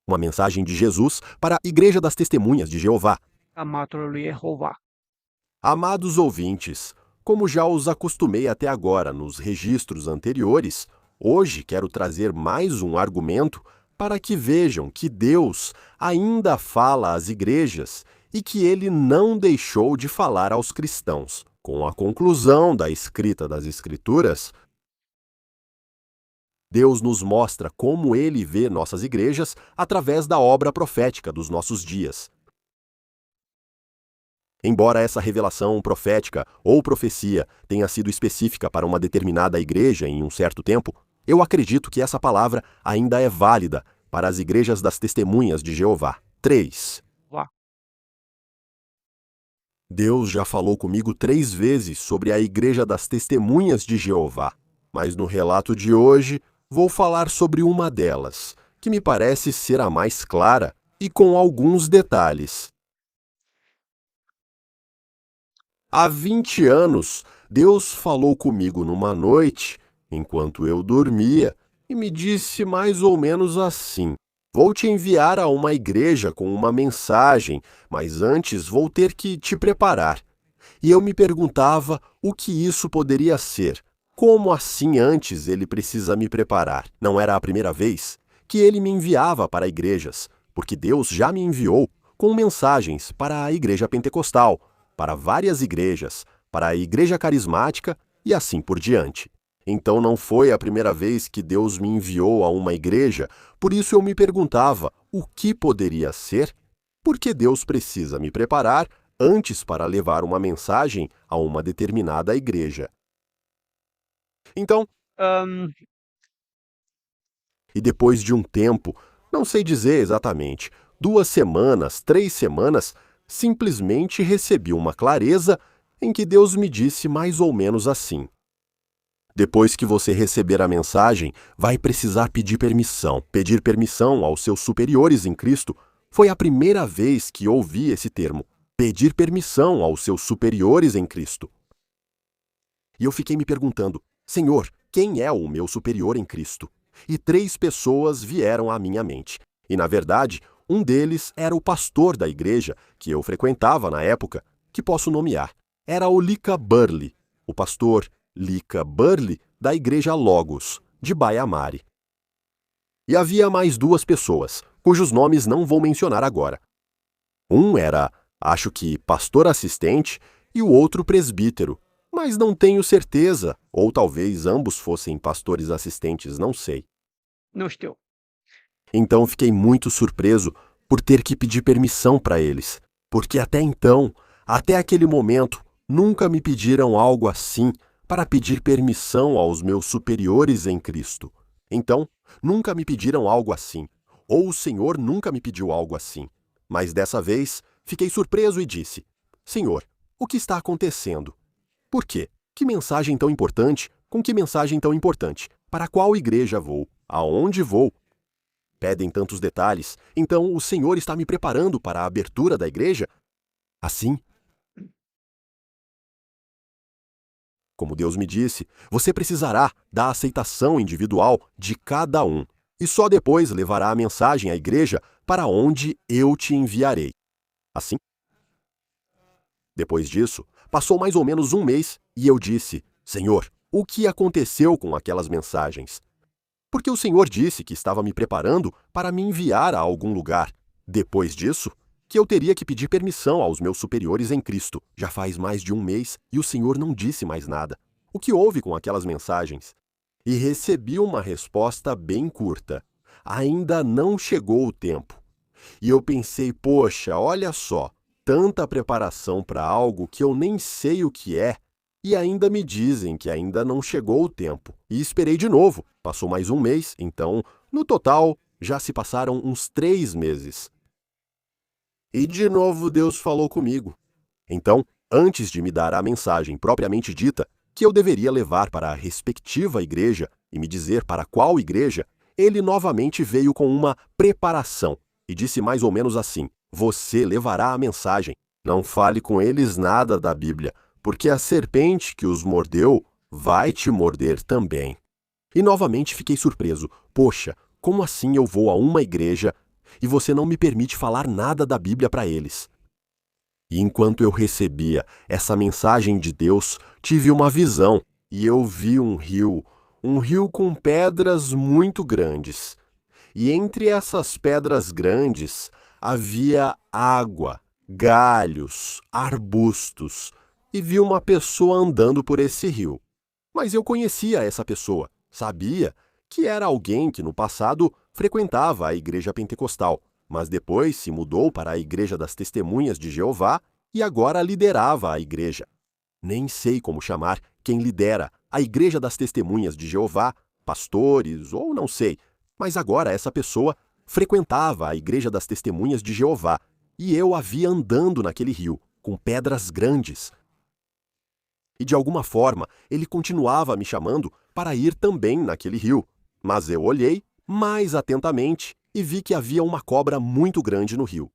Uma mensagem de Jesus para a Igreja das Testemunhas de Jeová. Amatul Yehova. Amados ouvintes, como já os acostumei até agora nos registros anteriores, hoje quero trazer mais um argumento para que vejam que Deus ainda fala às igrejas e que ele não deixou de falar aos cristãos. Com a conclusão da escrita das Escrituras, Deus nos mostra como ele vê nossas igrejas através da obra profética dos nossos dias. Embora essa revelação profética ou profecia tenha sido específica para uma determinada igreja em um certo tempo, eu acredito que essa palavra ainda é válida para as igrejas das Testemunhas de Jeová. 3. Vá. Deus já falou comigo 3 vezes sobre a Igreja das Testemunhas de Jeová, mas no relato de hoje vou falar sobre uma delas, que me parece ser a mais clara e com alguns detalhes. Há 20 anos, Deus falou comigo numa noite, enquanto eu dormia, e me disse mais ou menos assim: vou te enviar a uma igreja com uma mensagem, mas antes vou ter que te preparar. E eu me perguntava o que isso poderia ser. Como assim antes ele precisa me preparar? Não era a primeira vez que ele me enviava para igrejas, porque Deus já me enviou com mensagens para a igreja pentecostal, para várias igrejas, para a igreja carismática e assim por diante. Então não foi a primeira vez que Deus me enviou a uma igreja, por isso eu me perguntava o que poderia ser, porque Deus precisa me preparar antes para levar uma mensagem a uma determinada igreja. Então, e depois de um tempo, não sei dizer exatamente, 2 semanas, 3 semanas, simplesmente recebi uma clareza em que Deus me disse mais ou menos assim: depois que você receber a mensagem, vai precisar pedir permissão. Pedir permissão aos seus superiores em Cristo foi a primeira vez que ouvi esse termo. Pedir permissão aos seus superiores em Cristo. E eu fiquei me perguntando: Senhor, quem é o meu superior em Cristo? E 3 pessoas vieram à minha mente. E, na verdade, um deles era o pastor da igreja que eu frequentava na época, que posso nomear. Era o Lika Burley, o pastor Lika Burley, da Igreja Logos, de Baiamari. E havia mais 2 pessoas, cujos nomes não vou mencionar agora. Um era, acho que, pastor assistente, e o outro presbítero, mas não tenho certeza, ou talvez ambos fossem pastores assistentes, não sei. não estou. Então fiquei muito surpreso por ter que pedir permissão para eles, porque até então, até aquele momento, nunca me pediram algo assim para pedir permissão aos meus superiores em Cristo. Então, nunca me pediram algo assim, ou o Senhor nunca me pediu algo assim. Mas dessa vez, fiquei surpreso e disse: Senhor, o que está acontecendo? Por quê? Que mensagem tão importante? Com que mensagem tão importante? Para qual igreja vou? Aonde vou? Pedem tantos detalhes, então o Senhor está me preparando para a abertura da igreja? Assim, como Deus me disse, você precisará da aceitação individual de cada um, e só depois levará a mensagem à igreja para onde eu te enviarei. Assim, depois disso, passou mais ou menos um mês e eu disse: Senhor, o que aconteceu com aquelas mensagens? Porque o Senhor disse que estava me preparando para me enviar a algum lugar. Depois disso, que eu teria que pedir permissão aos meus superiores em Cristo. Já faz mais de um mês e o Senhor não disse mais nada. O que houve com aquelas mensagens? E recebi uma resposta bem curta: ainda não chegou o tempo. E eu pensei: poxa, olha só, tanta preparação para algo que eu nem sei o que é, e ainda me dizem que ainda não chegou o tempo. E esperei de novo. Passou mais um mês, então, no total, já se passaram uns 3 meses. E de novo Deus falou comigo. Então, antes de me dar a mensagem propriamente dita, que eu deveria levar para a respectiva igreja e me dizer para qual igreja, ele novamente veio com uma preparação e disse mais ou menos assim: você levará a mensagem. Não fale com eles nada da Bíblia, porque a serpente que os mordeu vai te morder também. E novamente fiquei surpreso. Poxa, como assim eu vou a uma igreja e você não me permite falar nada da Bíblia para eles. E enquanto eu recebia essa mensagem de Deus, tive uma visão e eu vi um rio com pedras muito grandes. E entre essas pedras grandes havia água, galhos, arbustos, e vi uma pessoa andando por esse rio. Mas eu conhecia essa pessoa, sabia que era alguém que no passado frequentava a igreja pentecostal, mas depois se mudou para a Igreja das Testemunhas de Jeová e agora liderava a igreja. Nem sei como chamar quem lidera a Igreja das Testemunhas de Jeová, pastores ou não sei, mas agora essa pessoa frequentava a Igreja das Testemunhas de Jeová e eu a vi andando naquele rio, com pedras grandes. E de alguma forma ele continuava me chamando para ir também naquele rio, mas eu olhei mais atentamente e vi que havia uma cobra muito grande no rio.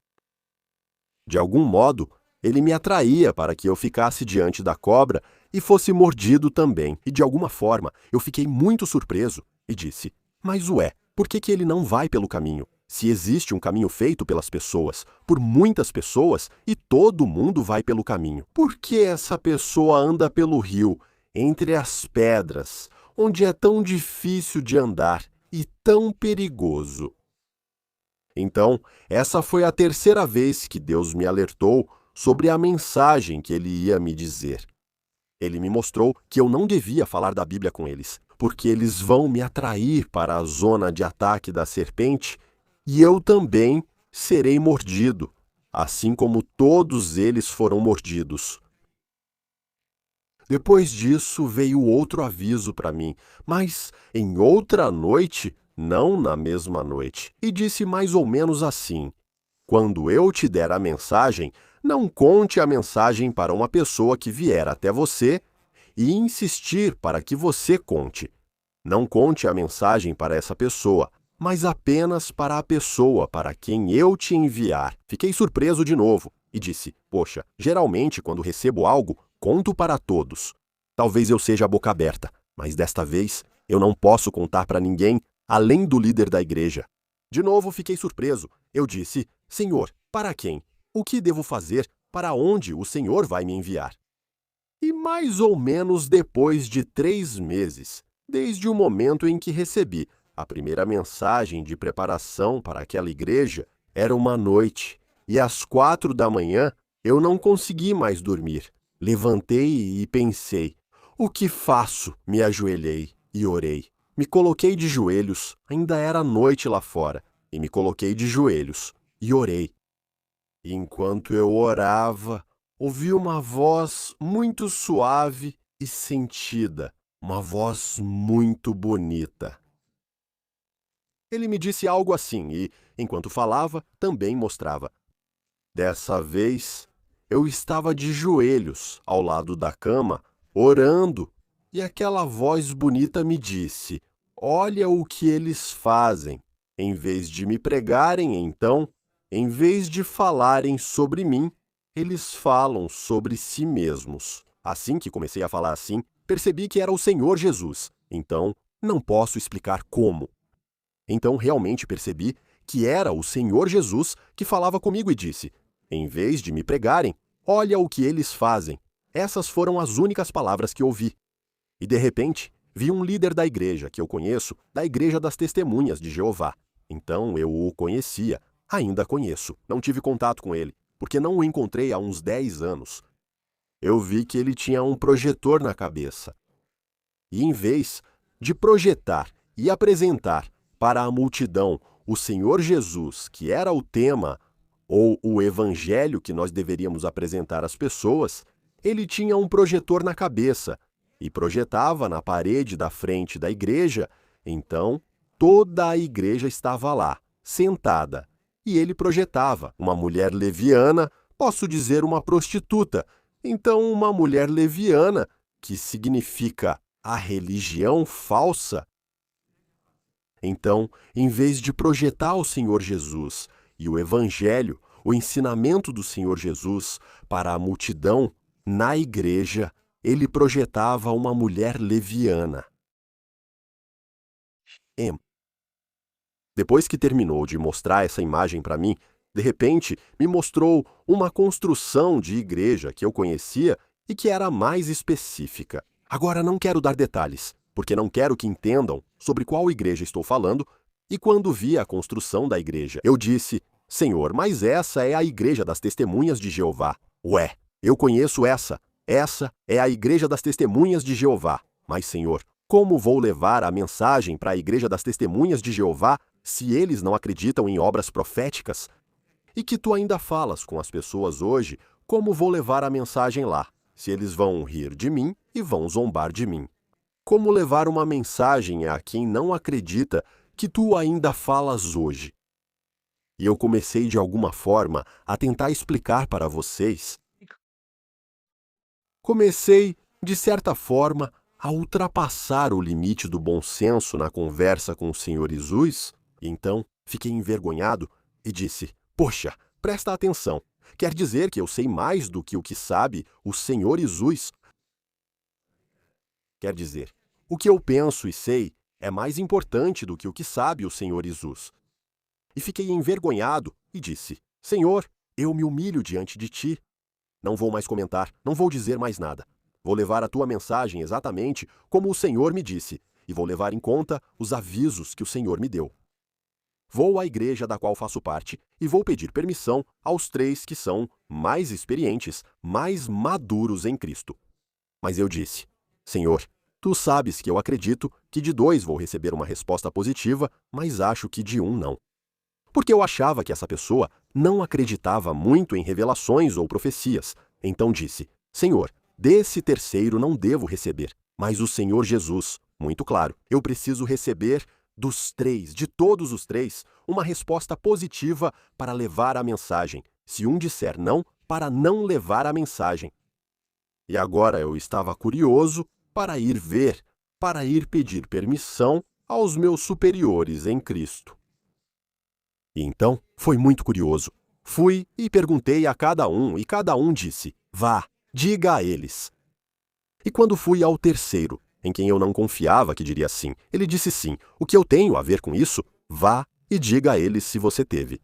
De algum modo, ele me atraía para que eu ficasse diante da cobra e fosse mordido também, e de alguma forma eu fiquei muito surpreso e disse: mas por que ele não vai pelo caminho? Se existe um caminho feito pelas pessoas, por muitas pessoas, e todo mundo vai pelo caminho, por que essa pessoa anda pelo rio, entre as pedras, onde é tão difícil de andar e tão perigoso? Então, essa foi a terceira vez que Deus me alertou sobre a mensagem que ele ia me dizer. Ele me mostrou que eu não devia falar da Bíblia com eles, porque eles vão me atrair para a zona de ataque da serpente e eu também serei mordido, assim como todos eles foram mordidos. Depois disso veio outro aviso para mim, mas em outra noite, não na mesma noite, e disse mais ou menos assim: quando eu te der a mensagem, não conte a mensagem para uma pessoa que vier até você e insistir para que você conte. Não conte a mensagem para essa pessoa, mas apenas para a pessoa para quem eu te enviar. Fiquei surpreso de novo e disse: poxa, geralmente quando recebo algo, conto para todos. Talvez eu seja a boca aberta, mas desta vez eu não posso contar para ninguém além do líder da igreja. De novo fiquei surpreso. Eu disse: Senhor, para quem? O que devo fazer? Para onde o Senhor vai me enviar? E mais ou menos depois de 3 meses, desde o momento em que recebi a primeira mensagem de preparação para aquela igreja, era uma noite, e às 4 da manhã eu não consegui mais dormir. Levantei e pensei: o que faço? Me ajoelhei e orei. Me coloquei de joelhos, ainda era noite lá fora, e me coloquei de joelhos e orei. E enquanto eu orava, ouvi uma voz muito suave e sentida, uma voz muito bonita. Ele me disse algo assim e, enquanto falava, também mostrava. Dessa vez, eu estava de joelhos ao lado da cama, orando, e aquela voz bonita me disse: olha o que eles fazem. Em vez de me pregarem, então, em vez de falarem sobre mim, eles falam sobre si mesmos. Assim que comecei a falar assim, percebi que era o Senhor Jesus. Então, não posso explicar como. Então, realmente percebi que era o Senhor Jesus que falava comigo e disse: em vez de me pregarem, olha o que eles fazem. Essas foram as únicas palavras que ouvi. E de repente, vi um líder da igreja que eu conheço, da Igreja das Testemunhas de Jeová. Então eu o conhecia, ainda conheço. Não tive contato com ele, porque não o encontrei há uns 10 anos. Eu vi que ele tinha um projetor na cabeça. E em vez de projetar e apresentar para a multidão o Senhor Jesus, que era o tema, ou o evangelho que nós deveríamos apresentar às pessoas, ele tinha um projetor na cabeça e projetava na parede da frente da igreja. Então, toda a igreja estava lá, sentada, e ele projetava uma mulher leviana, posso dizer uma prostituta. Então, uma mulher leviana, que significa a religião falsa. Então, em vez de projetar o Senhor Jesus e o Evangelho, o ensinamento do Senhor Jesus para a multidão, na igreja, ele projetava uma mulher leviana. Depois que terminou de mostrar essa imagem para mim, de repente me mostrou uma construção de igreja que eu conhecia e que era mais específica. Agora não quero dar detalhes, porque não quero que entendam sobre qual igreja estou falando, e quando vi a construção da igreja, eu disse: Senhor, mas essa é a igreja das testemunhas de Jeová. Ué, eu conheço essa. Essa é a igreja das testemunhas de Jeová. Mas, Senhor, como vou levar a mensagem para a igreja das testemunhas de Jeová se eles não acreditam em obras proféticas? E que tu ainda falas com as pessoas hoje, como vou levar a mensagem lá, se eles vão rir de mim e vão zombar de mim? Como levar uma mensagem a quem não acredita que tu ainda falas hoje? E eu comecei de alguma forma a tentar explicar para vocês. Comecei, de certa forma, a ultrapassar o limite do bom senso na conversa com o Senhor Jesus. Então, fiquei envergonhado e disse: Poxa, presta atenção. Quer dizer que eu sei mais do que o que sabe o Senhor Jesus? Quer dizer, o que eu penso e sei é mais importante do que o que sabe o Senhor Jesus. E fiquei envergonhado e disse: Senhor, eu me humilho diante de ti. Não vou mais comentar, não vou dizer mais nada. Vou levar a tua mensagem exatamente como o Senhor me disse, e vou levar em conta os avisos que o Senhor me deu. Vou à igreja da qual faço parte e vou pedir permissão aos 3 que são mais experientes, mais maduros em Cristo. Mas eu disse: Senhor, tu sabes que eu acredito que de 2 vou receber uma resposta positiva, mas acho que de 1 não. Porque eu achava que essa pessoa não acreditava muito em revelações ou profecias. Então disse: Senhor, desse terceiro não devo receber, mas o Senhor Jesus, muito claro, eu preciso receber dos 3, de todos os 3, uma resposta positiva para levar a mensagem. Se um disser não, para não levar a mensagem. E agora eu estava curioso para ir ver, para ir pedir permissão aos meus superiores em Cristo. E então, foi muito curioso. Fui e perguntei a cada um, e cada um disse: Vá, diga a eles. E quando fui ao terceiro, em quem eu não confiava que diria sim, ele disse sim. O que eu tenho a ver com isso? Vá e diga a eles se você teve.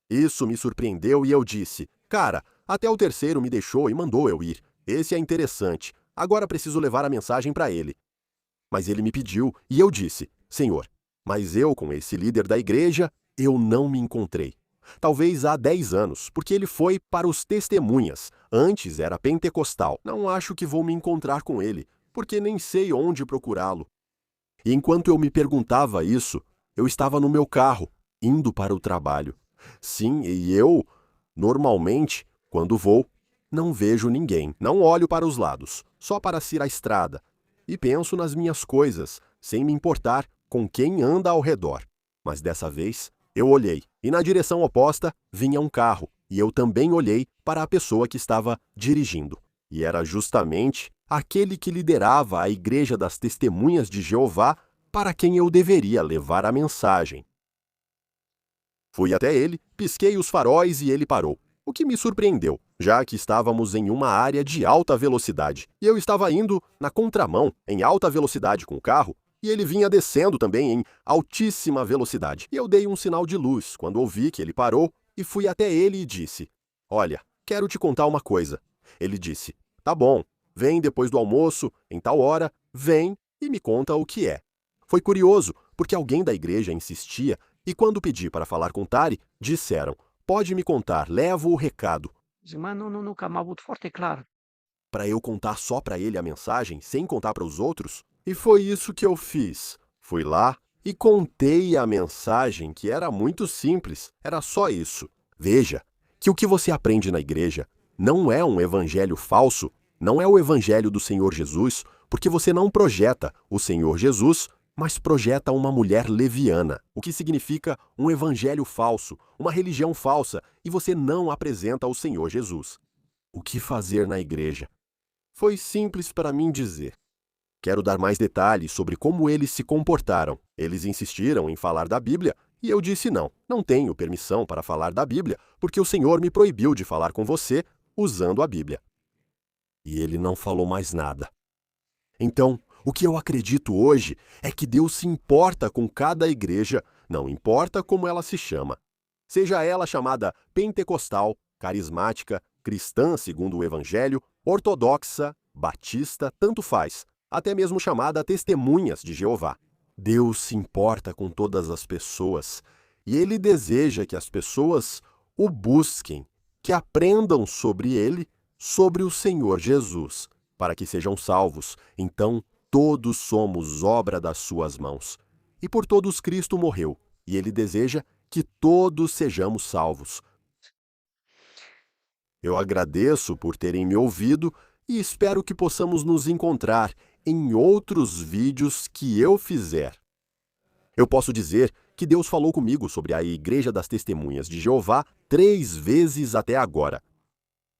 Isso me surpreendeu e eu disse: Cara, até o terceiro me deixou e mandou eu ir. Esse é interessante. Agora preciso levar a mensagem para ele. Mas ele me pediu e eu disse: Senhor, mas eu com esse líder da igreja, eu não me encontrei. Talvez há 10 anos, porque ele foi para os testemunhas. Antes era pentecostal. Não acho que vou me encontrar com ele, porque nem sei onde procurá-lo. E enquanto eu me perguntava isso, eu estava no meu carro, indo para o trabalho. Sim, e eu, normalmente, quando vou, não vejo ninguém. Não olho para os lados, só para ir à estrada. E penso nas minhas coisas, sem me importar com quem anda ao redor. Mas dessa vez, eu olhei, e na direção oposta vinha um carro, e eu também olhei para a pessoa que estava dirigindo. E era justamente aquele que liderava a Igreja das Testemunhas de Jeová, para quem eu deveria levar a mensagem. Fui até ele, pisquei os faróis e ele parou, o que me surpreendeu, já que estávamos em uma área de alta velocidade, e eu estava indo na contramão, em alta velocidade com o carro, e ele vinha descendo também em altíssima velocidade. E eu dei um sinal de luz quando ouvi que ele parou e fui até ele e disse: Olha, quero te contar uma coisa. Ele disse: Tá bom, vem depois do almoço, em tal hora, vem e me conta o que é. Foi curioso, porque alguém da igreja insistia e quando pedi para falar com Tari, disseram: Pode me contar, levo o recado. Mas nunca am avut foarte clar. Para eu contar só para ele a mensagem, sem contar para os outros? E foi isso que eu fiz. Fui lá e contei a mensagem, que era muito simples, era só isso. Veja que o que você aprende na igreja não é um evangelho falso, não é o evangelho do Senhor Jesus, porque você não projeta o Senhor Jesus, mas projeta uma mulher leviana, o que significa um evangelho falso, uma religião falsa, e você não apresenta o Senhor Jesus. O que fazer na igreja? Foi simples para mim dizer: quero dar mais detalhes sobre como eles se comportaram. Eles insistiram em falar da Bíblia e eu disse não, não tenho permissão para falar da Bíblia, porque o Senhor me proibiu de falar com você usando a Bíblia. E ele não falou mais nada. Então, o que eu acredito hoje é que Deus se importa com cada igreja, não importa como ela se chama. Seja ela chamada pentecostal, carismática, cristã segundo o Evangelho, ortodoxa, batista, tanto faz, até mesmo chamada testemunhas de Jeová. Deus se importa com todas as pessoas e Ele deseja que as pessoas o busquem, que aprendam sobre Ele, sobre o Senhor Jesus, para que sejam salvos. Então, todos somos obra das suas mãos. E por todos Cristo morreu, e Ele deseja que todos sejamos salvos. Eu agradeço por terem me ouvido e espero que possamos nos encontrar em outros vídeos que eu fizer. Eu posso dizer que Deus falou comigo sobre a Igreja das Testemunhas de Jeová 3 vezes até agora.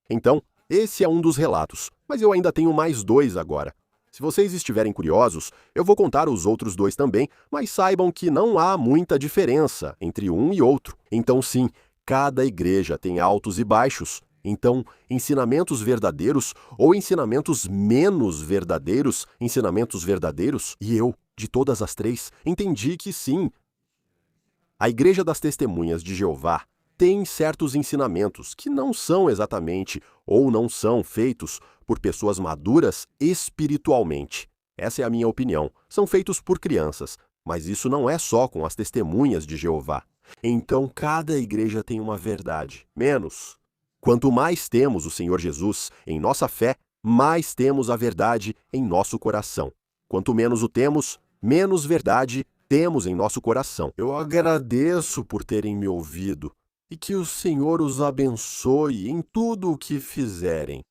Então, esse é um dos relatos, mas eu ainda tenho mais 2 agora. Se vocês estiverem curiosos, eu vou contar os outros 2 também, mas saibam que não há muita diferença entre um e outro. Então, sim, cada igreja tem altos e baixos. Então, ensinamentos verdadeiros ou ensinamentos menos verdadeiros, ensinamentos verdadeiros, e eu, de todas as 3, entendi que sim. A Igreja das Testemunhas de Jeová tem certos ensinamentos que não são exatamente ou não são feitos por pessoas maduras espiritualmente. Essa é a minha opinião. São feitos por crianças, mas isso não é só com as testemunhas de Jeová. Então, cada igreja tem uma verdade, menos. Quanto mais temos o Senhor Jesus em nossa fé, mais temos a verdade em nosso coração. Quanto menos o temos, menos verdade temos em nosso coração. Eu agradeço por terem me ouvido e que o Senhor os abençoe em tudo o que fizerem.